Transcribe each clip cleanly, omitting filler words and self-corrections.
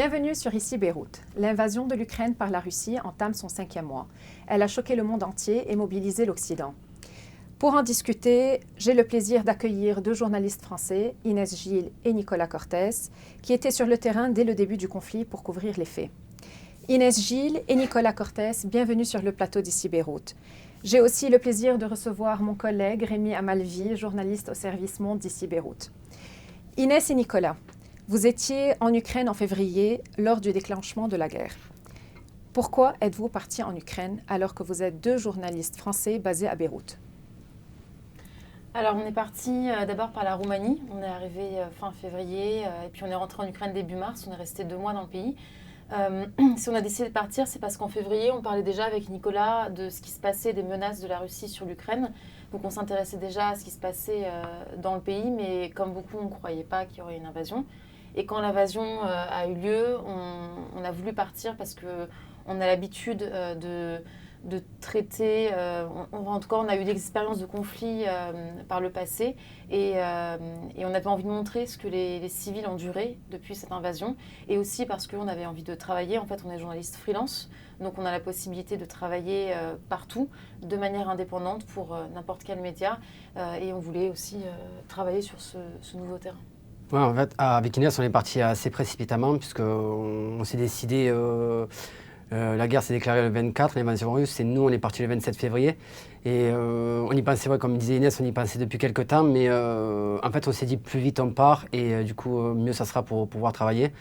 Bienvenue sur Ici Beyrouth. L'invasion de l'Ukraine par la Russie entame son 5e mois. Elle a choqué le monde entier et mobilisé l'Occident. Pour en discuter, j'ai le plaisir d'accueillir deux journalistes français, Inès Gilles et Nicolas Cortés, qui étaient sur le terrain dès le début du conflit pour couvrir les faits. Inès Gilles et Nicolas Cortés, bienvenue sur le plateau d'Ici Beyrouth. J'ai aussi le plaisir de recevoir mon collègue Rémi Amalvi, journaliste au service Monde d'Ici Beyrouth. Inès et Nicolas, vous étiez en Ukraine en février lors du déclenchement de la guerre. Pourquoi êtes-vous partis en Ukraine alors que vous êtes deux journalistes français basés à Beyrouth? Alors on est parti d'abord par la Roumanie, on est arrivé fin février et puis on est rentré en Ukraine début mars, on est resté 2 mois dans le pays. Si on a décidé de partir, c'est parce qu'en février, on parlait déjà avec Nicolas de ce qui se passait, des menaces de la Russie sur l'Ukraine. Donc on s'intéressait déjà à ce qui se passait dans le pays, mais comme beaucoup, on ne croyait pas qu'il y aurait une invasion. Et quand l'invasion a eu lieu, on a voulu partir parce qu'on a l'habitude de traiter, en tout cas on a eu des expériences de conflit par le passé et on avait envie de montrer ce que les civils ont duré depuis cette invasion et aussi parce qu'on avait envie de travailler. En fait on est journaliste freelance, donc on a la possibilité de travailler partout de manière indépendante pour n'importe quel média et on voulait aussi travailler sur ce nouveau terrain. Ouais, en fait, avec Inès, on est parti assez précipitamment puisqu'on s'est décidé, la guerre s'est déclarée le 24, l'invasion russe, et nous on est parti le 27 février. Et on y pensait, ouais, comme disait Inès, on y pensait depuis quelques temps, mais en fait on s'est dit plus vite on part et du coup mieux ça sera pour pouvoir travailler.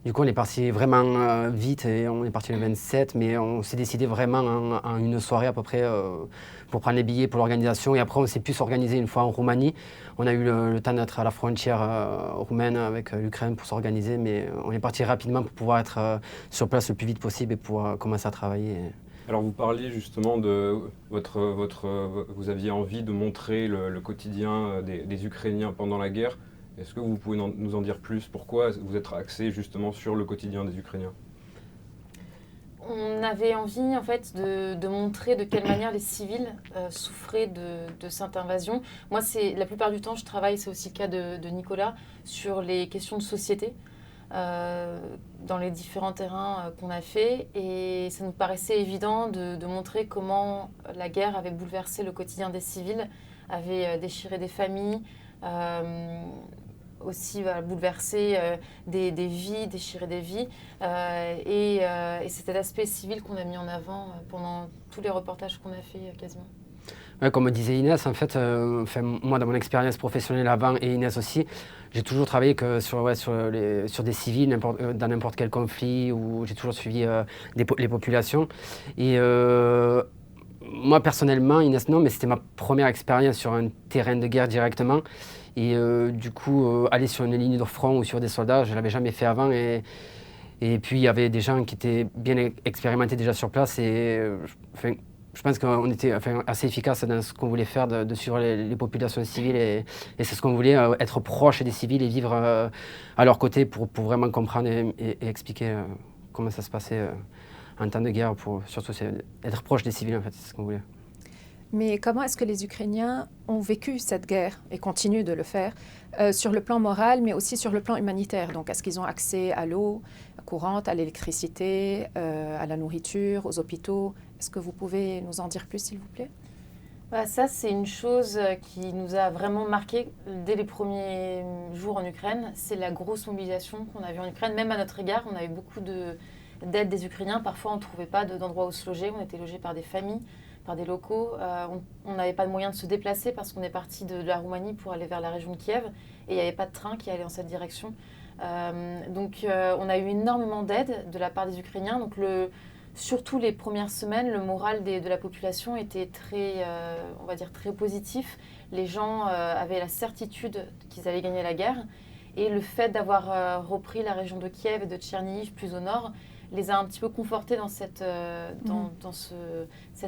Du coup on est parti vraiment vite et on est parti le 27, mais on s'est décidé vraiment en une soirée à peu près pour prendre les billets pour l'organisation. Et après on s'est pu s'organiser une fois en Roumanie. On a eu le temps d'être à la frontière roumaine avec l'Ukraine pour s'organiser, mais on est parti rapidement pour pouvoir être sur place le plus vite possible et pouvoir commencer à travailler. Alors vous parliez justement de vous aviez envie de montrer le quotidien des Ukrainiens pendant la guerre. Est-ce que vous pouvez nous en dire plus? Pourquoi vous êtes axé justement sur le quotidien des Ukrainiens? On avait envie en fait de montrer de quelle manière les civils souffraient de cette invasion. Moi, la plupart du temps, je travaille, c'est aussi le cas de Nicolas, sur les questions de société dans les différents terrains qu'on a fait. Et ça nous paraissait évident de montrer comment la guerre avait bouleversé le quotidien des civils, avait déchiré des familles, aussi bouleverser des vies, déchirer des vies. Et c'était l'aspect civil qu'on a mis en avant pendant tous les reportages qu'on a fait quasiment. Ouais, comme disait Inès, en fait, moi dans mon expérience professionnelle avant et Inès aussi, j'ai toujours travaillé sur des civils, dans n'importe quel conflit, où j'ai toujours suivi les populations. Et moi personnellement, Inès non, mais c'était ma première expérience sur un terrain de guerre directement. Et du coup, aller sur une ligne de front ou sur des soldats, je ne l'avais jamais fait avant. Et puis, il y avait des gens qui étaient bien expérimentés déjà sur place. Et je pense qu'on était assez efficace dans ce qu'on voulait faire de suivre les populations civiles. Et c'est ce qu'on voulait, être proche des civils et vivre à leur côté pour vraiment comprendre et expliquer comment ça se passait en temps de guerre. Surtout, être proche des civils, en fait, c'est ce qu'on voulait. Mais comment est-ce que les Ukrainiens ont vécu cette guerre et continuent de le faire sur le plan moral, mais aussi sur le plan humanitaire? Donc, est-ce qu'ils ont accès à l'eau courante, à l'électricité, à la nourriture, aux hôpitaux? Est-ce que vous pouvez nous en dire plus, s'il vous plaît? Ça, c'est une chose qui nous a vraiment marqué dès les premiers jours en Ukraine. C'est la grosse mobilisation qu'on a vue en Ukraine. Même à notre égard, on avait beaucoup d'aide des Ukrainiens. Parfois, on ne trouvait pas d'endroit où se loger. On était logés par des familles, par des locaux. On n'avait pas de moyen de se déplacer parce qu'on est parti de la Roumanie pour aller vers la région de Kiev et il n'y avait pas de train qui allait en cette direction. Donc on a eu énormément d'aide de la part des Ukrainiens. Donc surtout les premières semaines, le moral de la population était on va dire très positif. Les gens avaient la certitude qu'ils allaient gagner la guerre et le fait d'avoir repris la région de Kiev et de Tchernihiv plus au nord les a un petit peu confortés dans cette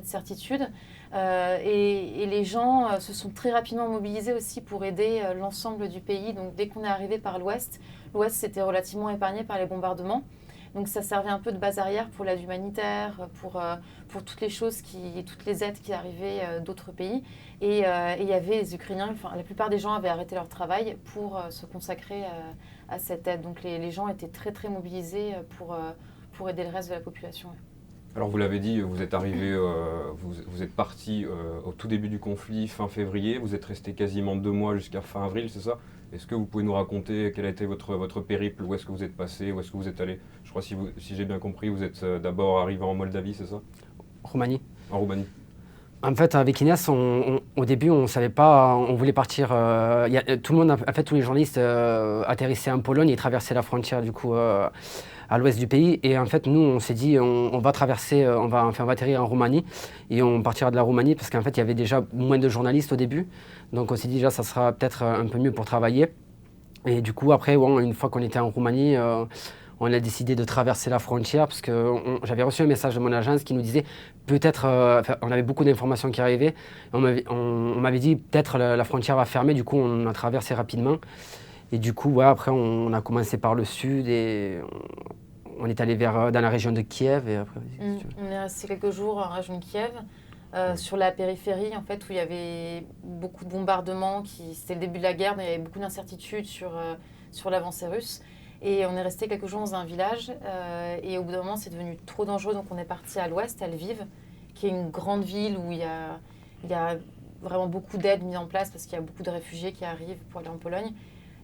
certitude. Et les gens se sont très rapidement mobilisés aussi pour aider l'ensemble du pays. Donc dès qu'on est arrivé par l'Ouest s'était relativement épargné par les bombardements. Donc ça servait un peu de base arrière pour l'aide humanitaire, pour toutes les choses, toutes les aides qui arrivaient d'autres pays. Et il y avait les Ukrainiens, la plupart des gens avaient arrêté leur travail pour se consacrer à cette aide. Donc les gens étaient très très mobilisés pour aider le reste de la population. Alors vous l'avez dit, vous êtes arrivé, vous êtes parti au tout début du conflit, fin février, vous êtes resté quasiment 2 mois jusqu'à fin avril, c'est ça? Est-ce que vous pouvez nous raconter quel a été votre périple, où est-ce que vous êtes passé, où est-ce que vous êtes allé? Je crois, si j'ai bien compris, vous êtes d'abord arrivé en Moldavie, c'est ça? Roumanie. En Roumanie. En fait, avec Inès, au début, on ne savait pas, on voulait partir. Tout le monde, en fait, tous les journalistes atterrissaient en Pologne et traversaient la frontière, du coup, à l'ouest du pays. Et en fait, nous, on s'est dit, on va traverser, on va atterrir en Roumanie et on partira de la Roumanie parce qu'en fait, il y avait déjà moins de journalistes au début. Donc, on s'est dit, déjà, ça sera peut-être un peu mieux pour travailler. Et du coup, après, une fois qu'on était en Roumanie, on a décidé de traverser la frontière parce que j'avais reçu un message de mon agence qui nous disait peut-être, on avait beaucoup d'informations qui arrivaient, on m'avait dit peut-être la frontière va fermer, du coup on a traversé rapidement. Et du coup, après on a commencé par le sud et on est allé dans la région de Kiev. Et après, on est resté quelques jours en région de Kiev, sur la périphérie en fait, où il y avait beaucoup de bombardements, c'était le début de la guerre, mais il y avait beaucoup d'incertitudes sur l'avancée russe. Et on est resté quelques jours dans un village et au bout d'un moment, c'est devenu trop dangereux. Donc on est parti à l'ouest, à Lviv, qui est une grande ville où il y a vraiment beaucoup d'aides mises en place parce qu'il y a beaucoup de réfugiés qui arrivent pour aller en Pologne.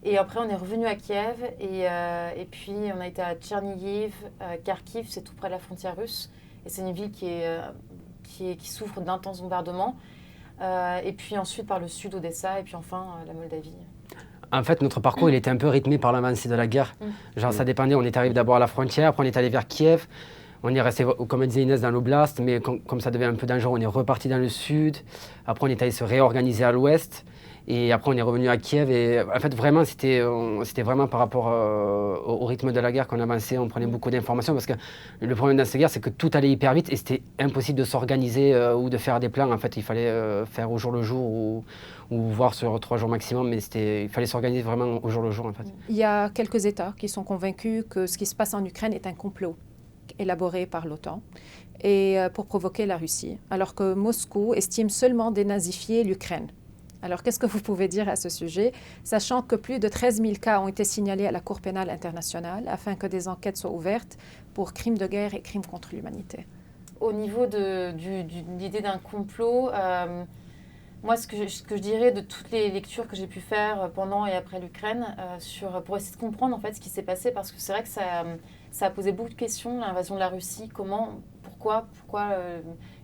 Et après, on est revenu à Kiev et puis on a été à Tchernihiv, Kharkiv, c'est tout près de la frontière russe. Et c'est une ville qui souffre d'intenses bombardements. Et puis ensuite par le sud, Odessa, et puis enfin la Moldavie. En fait, notre parcours, il était un peu rythmé par l'avancée de la guerre. Genre, ça dépendait, on est arrivé d'abord à la frontière, après on est allé vers Kiev. On est resté, comme disait Inès, dans l'oblast, mais comme ça devait un peu dangereux, on est reparti dans le sud. Après, on est allé se réorganiser à l'ouest. Et après, on est revenu à Kiev. Et en fait, vraiment, c'était vraiment par rapport au rythme de la guerre qu'on avançait. On prenait beaucoup d'informations parce que le problème de cette guerre, c'est que tout allait hyper vite et c'était impossible de s'organiser ou de faire des plans. En fait, il fallait faire au jour le jour ou voir sur 3 jours maximum. Mais il fallait s'organiser vraiment au jour le jour, en fait. Il y a quelques États qui sont convaincus que ce qui se passe en Ukraine est un complot élaboré par l'OTAN et pour provoquer la Russie, alors que Moscou estime seulement dénazifier l'Ukraine. Alors, qu'est-ce que vous pouvez dire à ce sujet, sachant que plus de 13 000 cas ont été signalés à la Cour pénale internationale afin que des enquêtes soient ouvertes pour crimes de guerre et crimes contre l'humanité? Au niveau de l'idée d'un complot, moi, ce que je dirais de toutes les lectures que j'ai pu faire pendant et après l'Ukraine, pour essayer de comprendre en fait ce qui s'est passé, parce que c'est vrai que ça a posé beaucoup de questions, l'invasion de la Russie, pourquoi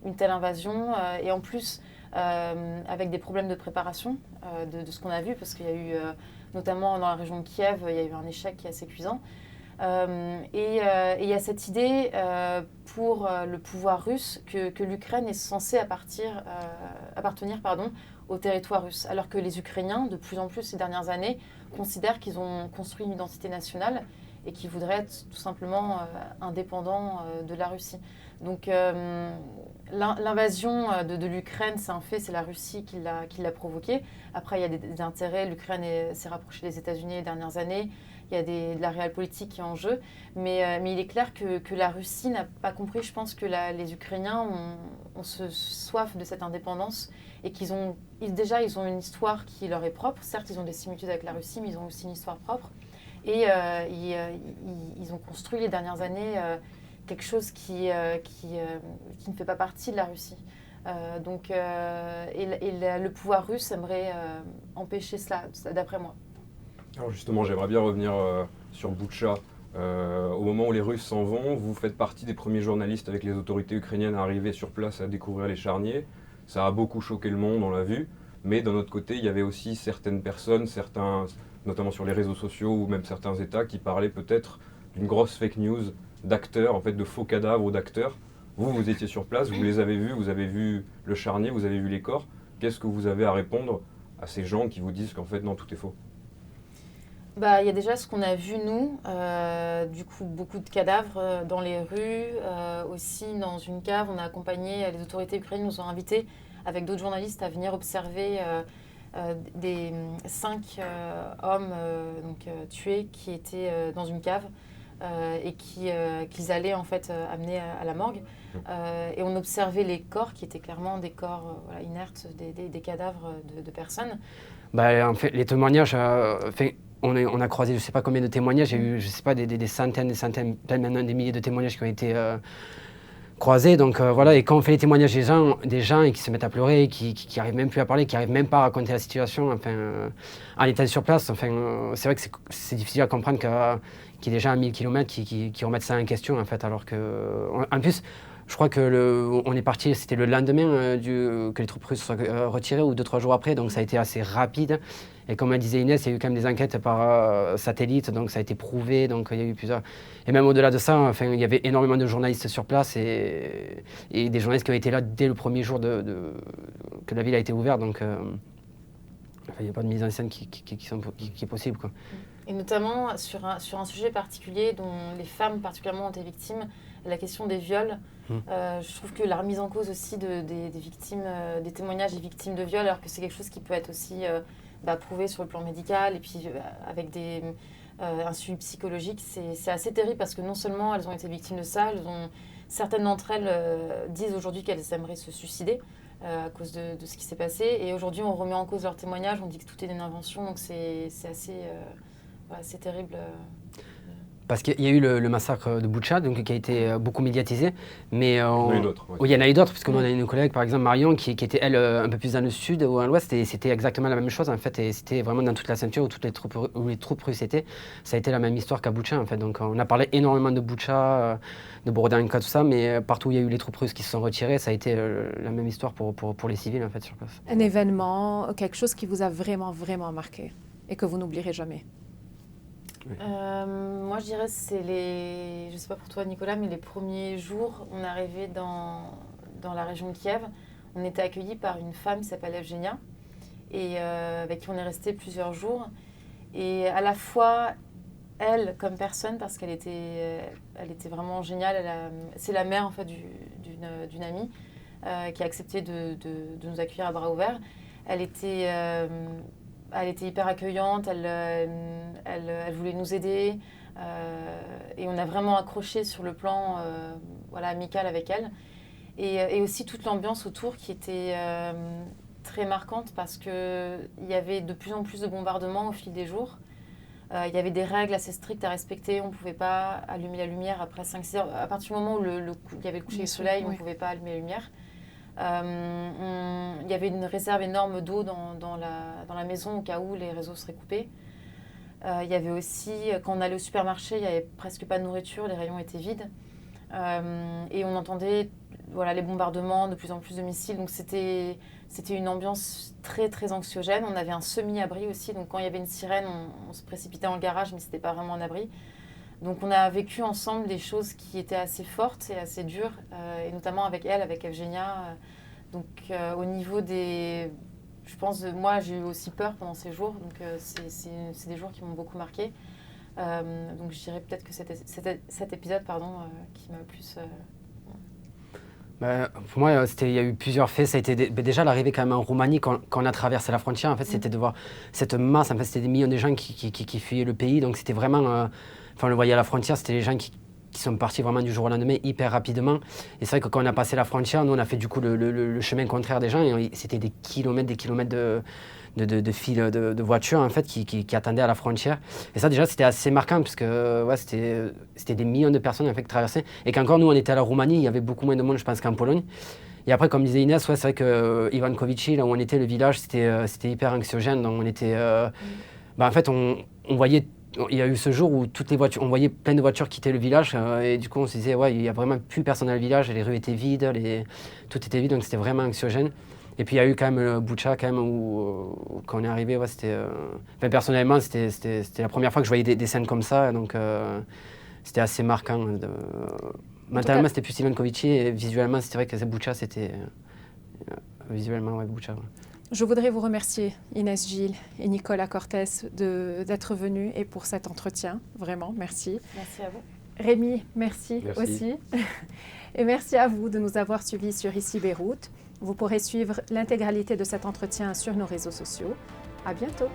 une telle invasion, et en plus avec des problèmes de préparation de ce qu'on a vu, parce qu'il y a eu, notamment dans la région de Kiev, il y a eu un échec qui est assez cuisant. Et il y a cette idée pour le pouvoir russe que l'Ukraine est censée appartenir au territoire russe, alors que les Ukrainiens, de plus en plus ces dernières années, considèrent qu'ils ont construit une identité nationale et qu'ils voudraient être tout simplement indépendants de la Russie. Donc l'invasion de l'Ukraine, c'est un fait, c'est la Russie qui l'a provoquée. Après, il y a des intérêts, l'Ukraine s'est rapprochée des États-Unis les dernières années. Il y a de la réelle politique qui est en jeu. Mais il est clair que la Russie n'a pas compris. Je pense que les Ukrainiens ont ce soif de cette indépendance et qu'ils ont déjà une histoire qui leur est propre. Certes, ils ont des similitudes avec la Russie, mais ils ont aussi une histoire propre. Et ils ont construit les dernières années quelque chose qui ne fait pas partie de la Russie. Le pouvoir russe aimerait empêcher cela, d'après moi. Alors justement, j'aimerais bien revenir sur Boutcha. Au moment où les Russes s'en vont, vous faites partie des premiers journalistes avec les autorités ukrainiennes à arriver sur place à découvrir les charniers. Ça a beaucoup choqué le monde, on l'a vu. Mais d'un autre côté, il y avait aussi certaines personnes, notamment sur les réseaux sociaux ou même certains États, qui parlaient peut-être d'une grosse fake news d'acteurs, en fait de faux cadavres ou d'acteurs. Vous étiez sur place, vous les avez vus, vous avez vu le charnier, vous avez vu les corps. Qu'est-ce que vous avez à répondre à ces gens qui vous disent qu'en fait non, tout est faux? Il y a déjà ce qu'on a vu nous, du coup beaucoup de cadavres dans les rues, aussi dans une cave. On a accompagné, les autorités ukrainiennes nous ont invités avec d'autres journalistes à venir observer des 5 hommes tués qui étaient dans une cave et qu'ils allaient en fait amener à la morgue. Et on observait les corps qui étaient clairement des corps inertes, des cadavres de personnes. En fait, les témoignages, on a croisé je ne sais pas combien de témoignages, il y a eu je sais pas, des centaines, peut-être maintenant des milliers de témoignages qui ont été croisés. Donc voilà, et quand on fait les témoignages des gens et qui se mettent à pleurer, qui n'arrivent même plus à parler, qui n'arrivent même pas à raconter la situation, en étant sur place, c'est vrai que c'est difficile à comprendre qu'il y ait des gens à 1000 km qui remettent ça en question, en fait, alors que, en plus, je crois que on est parti, c'était le lendemain que les troupes russes soient retirées ou 2-3 jours après, donc ça a été assez rapide. Et comme elle disait Inès, il y a eu quand même des enquêtes par satellite, donc ça a été prouvé, donc il y a eu plusieurs... Et même au-delà de ça, il y avait énormément de journalistes sur place et des journalistes qui ont été là dès le premier jour que la ville a été ouverte, donc il n'y a pas de mise en scène qui est possible, quoi. Et notamment sur un sujet particulier dont les femmes particulièrement ont été victimes, la question des viols. Je trouve que la remise en cause aussi des victimes, des témoignages des victimes de viols, alors que c'est quelque chose qui peut être aussi prouvé sur le plan médical et puis avec un suivi psychologique, c'est assez terrible parce que non seulement elles ont été victimes de ça, certaines d'entre elles disent aujourd'hui qu'elles aimeraient se suicider à cause de ce qui s'est passé. Et aujourd'hui, on remet en cause leurs témoignages, on dit que tout est une invention, donc c'est assez terrible. Parce qu'il y a eu le massacre de Boutcha, donc, qui a été beaucoup médiatisé. Mais il y en a eu d'autres. Ouais. Oui, il y en a eu d'autres, parce que nous, on a une collègue, par exemple Marion, qui était, elle, un peu plus dans le sud ou à l'ouest, et c'était exactement la même chose, en fait. Et c'était vraiment dans toute la ceinture où les troupes russes étaient. Ça a été la même histoire qu'à Boutcha, en fait. Donc, on a parlé énormément de Boutcha, de Borodanka, tout ça, mais partout où il y a eu les troupes russes qui se sont retirées, ça a été la même histoire pour les civils, en fait, sur place. Un événement, quelque chose qui vous a vraiment, vraiment marqué et que vous n'oublierez jamais? Moi, je dirais c'est je sais pas pour toi Nicolas, mais les premiers jours, on est arrivé dans la région de Kiev. On était accueillis par une femme qui s'appelle Evgenia et avec qui on est resté plusieurs jours. Et à la fois, elle comme personne, parce qu'elle était vraiment géniale. C'est la mère en fait d'une amie qui a accepté de nous accueillir à bras ouverts. Elle était hyper accueillante, elle voulait nous aider et on a vraiment accroché sur le plan amical avec elle. Et aussi toute l'ambiance autour qui était très marquante parce qu'il y avait de plus en plus de bombardements au fil des jours. Il y avait des règles assez strictes à respecter, on ne pouvait pas allumer la lumière après 5-6 heures. À partir du moment où il y avait le coucher du soleil, on ne pouvait pas allumer la lumière. Il y avait une réserve énorme d'eau dans la maison au cas où les réseaux seraient coupés. Il y avait aussi, quand on allait au supermarché, il n'y avait presque pas de nourriture, les rayons étaient vides. Et on entendait les bombardements, de plus en plus de missiles. Donc c'était une ambiance très très anxiogène. On avait un semi-abri aussi, donc quand il y avait une sirène, on se précipitait dans le garage, mais ce n'était pas vraiment un abri. Donc on a vécu ensemble des choses qui étaient assez fortes et assez dures, et notamment avec Evgenia. Au niveau je pense, moi j'ai eu aussi peur pendant ces jours, donc c'est des jours qui m'ont beaucoup marqué. Donc je dirais peut-être que cet épisode qui m'a plus... Pour moi, il y a eu plusieurs faits. Ça a été déjà l'arrivée quand même en Roumanie, quand on a traversé la frontière. En fait, c'était de voir cette masse. En fait, c'était des millions de gens qui fuyaient le pays. Donc c'était vraiment... on le voyait à la frontière, c'était les gens qui sont partis vraiment du jour au lendemain hyper rapidement. Et c'est vrai que quand on a passé la frontière, nous on a fait du coup le chemin contraire des gens. Et c'était des kilomètres de files de voitures en fait qui attendaient à la frontière. Et ça déjà c'était assez marquant parce que c'était des millions de personnes en fait qui traversaient. Et qu'encore nous on était à la Roumanie, il y avait beaucoup moins de monde je pense qu'en Pologne. Et après comme disait Inès, c'est vrai que Ivankovici, là où on était, le village, c'était hyper anxiogène. Donc on était... en fait on voyait... Il y a eu ce jour où toutes les voitures, on voyait plein de voitures quitter le village et du coup on se disait il n'y a vraiment plus personne dans le village, les rues étaient vides, tout était vide, donc c'était vraiment anxiogène. Et puis il y a eu quand même le Boutcha quand même où quand on est arrivé, personnellement c'était la première fois que je voyais des scènes comme ça, donc c'était assez marquant. Mentalement c'était plus Ivankovici et visuellement c'était vrai que Boutcha c'était visuellement Boutcha. Ouais. Je voudrais vous remercier, Inès Gilles et Nicolas Cortés, d'être venus et pour cet entretien. Vraiment, merci. Merci à vous. Rémi, merci aussi. Et merci à vous de nous avoir suivis sur Ici Beyrouth. Vous pourrez suivre l'intégralité de cet entretien sur nos réseaux sociaux. À bientôt.